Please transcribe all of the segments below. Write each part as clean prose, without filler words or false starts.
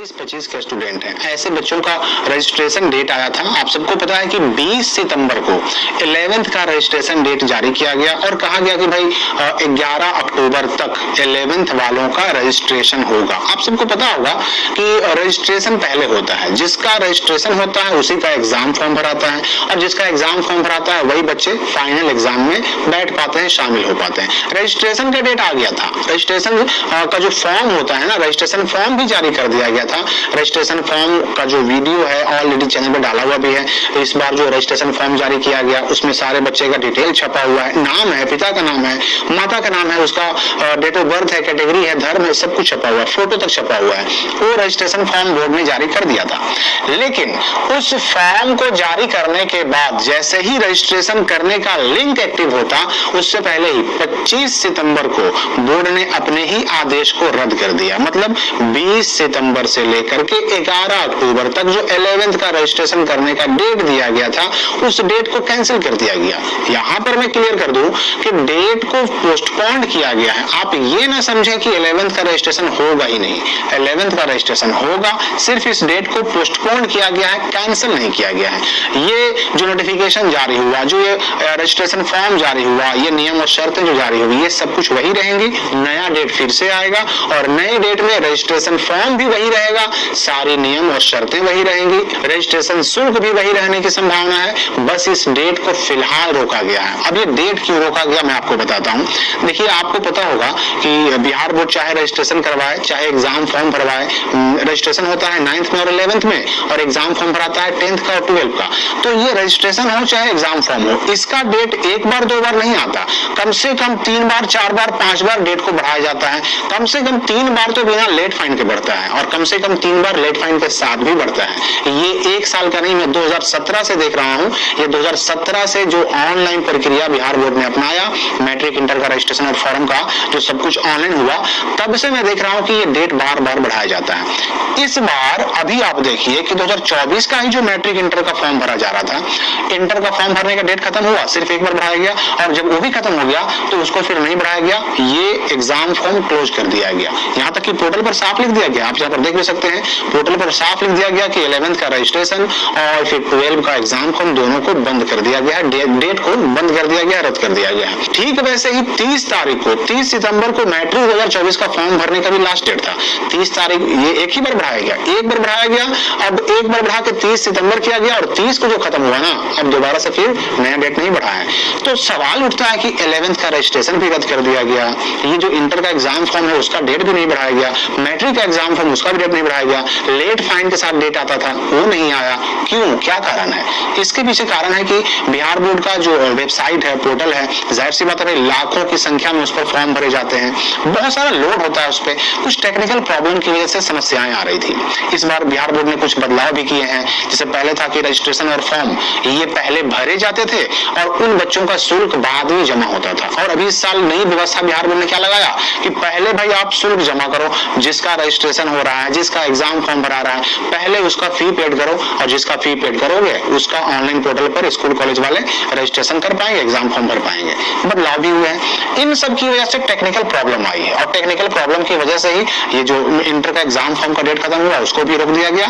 20-25 के स्टूडेंट हैं, ऐसे बच्चों का रजिस्ट्रेशन डेट आया था। आप सबको पता है कि 20 सितंबर को 11th का रजिस्ट्रेशन डेट जारी किया गया और कहा गया कि भाई 11 अक्टूबर तक 11th वालों का रजिस्ट्रेशन होगा। आप सबको पता होगा कि रजिस्ट्रेशन पहले होता है, जिसका रजिस्ट्रेशन होता है उसी का एग्जाम फॉर्म भराता है और जिसका एग्जाम फॉर्म भराता है वही बच्चे फाइनल एग्जाम में बैठ पाते हैं, शामिल हो पाते हैं। रजिस्ट्रेशन का डेट आ गया था, रजिस्ट्रेशन का जो फॉर्म होता है ना, रजिस्ट्रेशन फॉर्म भी जारी कर दिया गया था। रजिस्ट्रेशन फॉर्म का जो वीडियो है ऑलरेडी चैनल पे डाला हुआ भी है। इस बार जो रजिस्ट्रेशन फॉर्म जारी किया गया उसमें सारे बच्चे का डिटेल छपा हुआ है, नाम है, पिता का नाम है, माता का नाम है, उसका डेट ऑफ बर्थ है, कैटेगरी है, धर्म है, सब कुछ छपा हुआ है, फोटो तक छपा हुआ है। वो रजिस्ट्रेशन फॉर्म बोर्ड ने जारी कर दिया था। लेकिन उस फॉर्म को जारी करने के बाद जैसे ही रजिस्ट्रेशन करने का लिंक एक्टिव होता, उससे पहले ही 25 सितंबर को बोर्ड ने अपने ही आदेश को रद्द कर दिया। मतलब 20 सितंबर से लेकर के 11 अक्टूबर तक जो 11th का रजिस्ट्रेशन करने का डेट दिया गया था, उस डेट को कैंसिल कर दिया गया। यहां पर मैं क्लियर कर दूं कि डेट को पोस्टपोन्ड किया गया है। आप ये ना समझें कि 11th का रजिस्ट्रेशन होगा ही नहीं, 11th का रजिस्ट्रेशन होगा, सिर्फ इस डेट को पोस्टपोन किया गया है, कैंसिल नहीं किया गया है। ये जो नोटिफिकेशन जारी हुआ, जो ये रजिस्ट्रेशन फॉर्म जारी हुआ, ये नियम और शर्तें जो जारी हुई, ये सब कुछ वही रहेंगी। नया डेट फिर से आएगा और नए डेट में रजिस्ट्रेशन फॉर्म भी वही रहेगा, सारी नियम और शर्तें वही रहेंगी, रजिस्ट्रेशन शुल्क भी वही रहने की संभावना है। बस इस डेट को फिलहाल रोका गया है। अब ये डेट क्यों रोका गया मैं आपको बताता हूँ। देखिए, आपको पता होगा कि बिहार बोर्ड चाहे रजिस्ट्रेशन करवाए चाहे एग्जाम फॉर्म भरवाए, रजिस्ट्रेशन होता है 9th में और 11th में और एग्जाम फॉर्म भराता है 10th का और 12th का। तो ये रजिस्ट्रेशन हो चाहे एग्जाम फॉर्म हो, इसका डेट एक बार दो बार नहीं आता, कम से कम 3 बार 4 बार 5 बार डेट को बढ़ाया जाता है। कम से कम 3 बार तो बिना लेट फाइन के बढ़ता है और कम से कम 3 बार लेट फाइन के साथ भी बढ़ता है। ये एक साल का नहीं, मैं 2017 से देख रहा हूँ। ये 2017 से जो ऑनलाइन प्रक्रिया बिहार बोर्ड ने अपनाया, मैट्रिक इंटर का रजिस्ट्रेशन और फॉर्म का जो सब कुछ ऑनलाइन हुआ, तब से मैं देख रहा हूँ कि ये डेट बार बार बढ़ाया जाता है। इस बार अभी आप देखिए कि 2024 का ही जो मैट्रिक इंटर का फॉर्म भरा जा रहा था, इंटर का फॉर्म भरने का डेट खत्म हुआ, सिर्फ एक बार बढ़ाया गया और जब वो भी खत्म हो गया तो उसको फिर नहीं बढ़ाया गया, ये एग्जाम फॉर्म क्लोज कर दिया गया। यहाँ तक कि पोर्टल पर साफ लिख दिया गया, आप यहाँ पर देख भी सकते हैं, पोर्टल पर साफ लिख दिया गया कि 11th का रजिस्ट्रेशन और फिर 12 का एग्जाम फॉर्म दोनों को बंद कर दिया गया है, डेट को बंद कर दिया गया, रद्द कर दिया गया है। ठीक वैसे ही 30 तारीख को, 30 सितंबर को मैट्रिक 2024 का फॉर्म भरने का भी लास्ट डेट था। 30 तारीख ये एक ही बार बढ़ाया गया, एक बार बढ़ाया गया, अब एक बार बढ़ा के 30 सितंबर किया गया और 30 को जो खत्म हुआ ना, अब दोबारा से फिर नया डेट नहीं बढ़ाया है। तो सवाल उठता है कि 11th का रजिस्ट्रेशन भी रद्द कर दिया गया, ये जो इंटर का एग्जाम फॉर्म है उसका डेट भी नहीं बढ़ाया गया, मैट्रिक का एग्जाम फॉर्म उसका भी डेट नहीं बढ़ाया गया, लेट फाइन के साथ डेट आता था वो नहीं आया, क्यों, क्या कारण है? इसके पीछे कारण है कि बिहार बोर्ड का जो वेबसाइट है, पोर्टल है, जाहिर सी बात है लाखों की संख्या में उस पर फॉर्म भरे जाते हैं, बहुत सारा लोड होता है उस पर, कुछ टेक्निकल प्रॉब्लम की वजह से समस्याएं आ रही थी। इस बार बिहार बोर्ड ने कुछ बदलाव भी किए हैं, जैसे पहले था कि रजिस्ट्रेशन और फॉर्म ये पहले भरे जाते थे और उन बच्चों का शुल्क बाद में जमा होता था, और अभी इस साल नई व्यवस्था बिहार बोर्ड ने क्या लगाया कि पहले भाई आप शुल्क जमा करो, जिसका रजिस्ट्रेशन हो रहा है, जिसका एग्जाम फॉर्म भरा रहा है, पहले उसका फी पेड करो और जिसका फी पेड करोगे उसका ऑनलाइन पोर्टल पर स्कूल कॉलेज वाले रजिस्ट्रेशन कर पाएंगे, एग्जाम फॉर्म भर पाएंगे। बदलाव भी हुए हैं। इन सब की वजह से टेक्निकल प्रॉब्लम आई है और टेक्निकल प्रॉब्लम की वजह से ही ये जो इंटर का एग्जाम फॉर्म का डेट खत्म हुआ उसको भी रोक दिया गया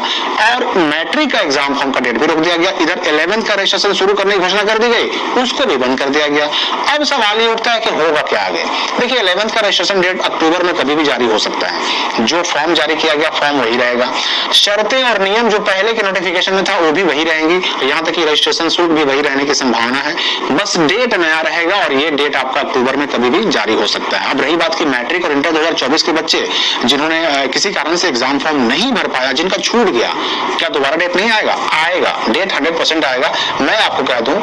और मैट्रिक का एग्जाम फॉर्म का डेट भी रोक दिया गया। इधर 11th का रजिस्ट्रेशन शुरू करने की घोषणा कर दी गई, उसको भी बंद कर दिया गया। अब सवाल ये उठता है कि होगा क्या आगे। देखिए, 11th का रजिस्ट्रेशन डेट अक्टूबर में कभी भी जारी हो सकता है, जो फॉर्म जारी किया गया फॉर्म वही रहेगा, शर्तें और नियम जो पहले के नोटिफिकेशन में था वो भी वही रहेंगी, यहाँ तक कि रजिस्ट्रेशन शुल्क भी वही रहने की संभावना है, बस डेट नया रहेगा और ये डेट आपका अक्टूबर में कभी भी जारी हो सकता है। अब रही बात की मैट्रिक और इंटर 2024 के बच्चे जिन्होंने किसी कारण से एग्जाम फॉर्म नहीं भर पाया, जिनका छूट गया, क्या दोबारा डेट नहीं आएगा? आएगा, डेट 100% आएगा। मैं आपको कह दूं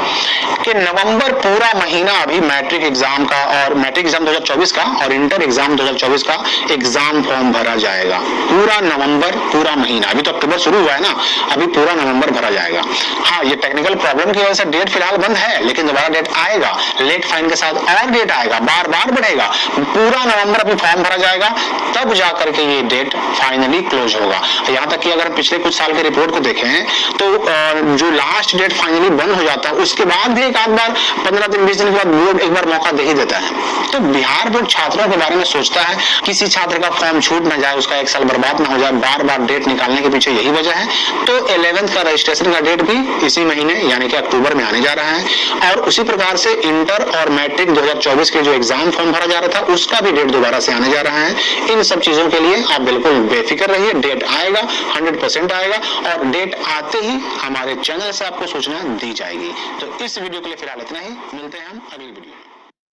कि नवंबर पूरा महीना अभी मैट्रिक एग्जाम का और मैट्रिक एग्जाम 2024 का और इंटर एग्जाम 2024 का एग्जाम फॉर्म भरा जाएगा। पूरा नवंबर, पूरा महीना, अभी तो अक्टूबर शुरू हुआ है ना, अभी पूरा नवंबर भरा जाएगा। हाँ, ये टेक्निकल प्रॉब्लम की वजह से डेट फिलहाल बंद है, लेकिन दोबारा डेट आएगा, लेट फाइन के साथ और डेट आएगा, बार बार बढ़ेगा। पूरा नवंबर अभी फॉर्म भरा जाएगा, तब जाकर के ये डेट फाइनली क्लोज होगा। यहाँ तक कि अगर पिछले कुछ साल के रिपोर्ट को देखें तो जो लास्ट डेट फाइनली बंद हो जाता है उसके बाद भी एक आध बार 15 दिन 20 दिन के बाद बोर्ड एक बार मौका दे ही देता है। तो बिहार बोर्ड छात्रों के बारे में सोचता है, किसी छात्र का फॉर्म छूट ना जाए, उसका एक साल बर्बाद ना हो जाए, बार बार डेट निकालने के पीछे यही वजह है। तो 11th का रजिस्ट्रेशन का डेट भी इसी महीने यानी कि अक्टूबर में आने जा रहा है। और उसी प्रकार से इंटर और मैट्रिक 2024 के जो एग्जाम फॉर्म भरा जा रहा था उसका भी डेट दोबारा से आने जा रहा है। इन सब चीजों के लिए आप बिल्कुल बेफिक्र रहिए, डेट आएगा, 100% आएगा और डेट आते ही हमारे चैनल से आपको सूचना दी जाएगी। तो इस वीडियो के लिए फिलहाल इतना ही, मिलते हैं हम अगली वीडियो में।